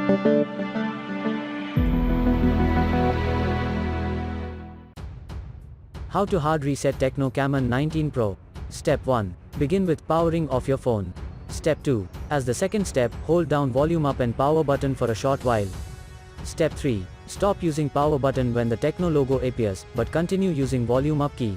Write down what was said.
How to hard reset Tecno Camon 19 Pro. Step 1. Begin with powering off your phone. Step 2. As the second step, hold down volume up and power button for a short while. Step 3. Stop using power button when the Tecno logo appears, but continue using volume up key.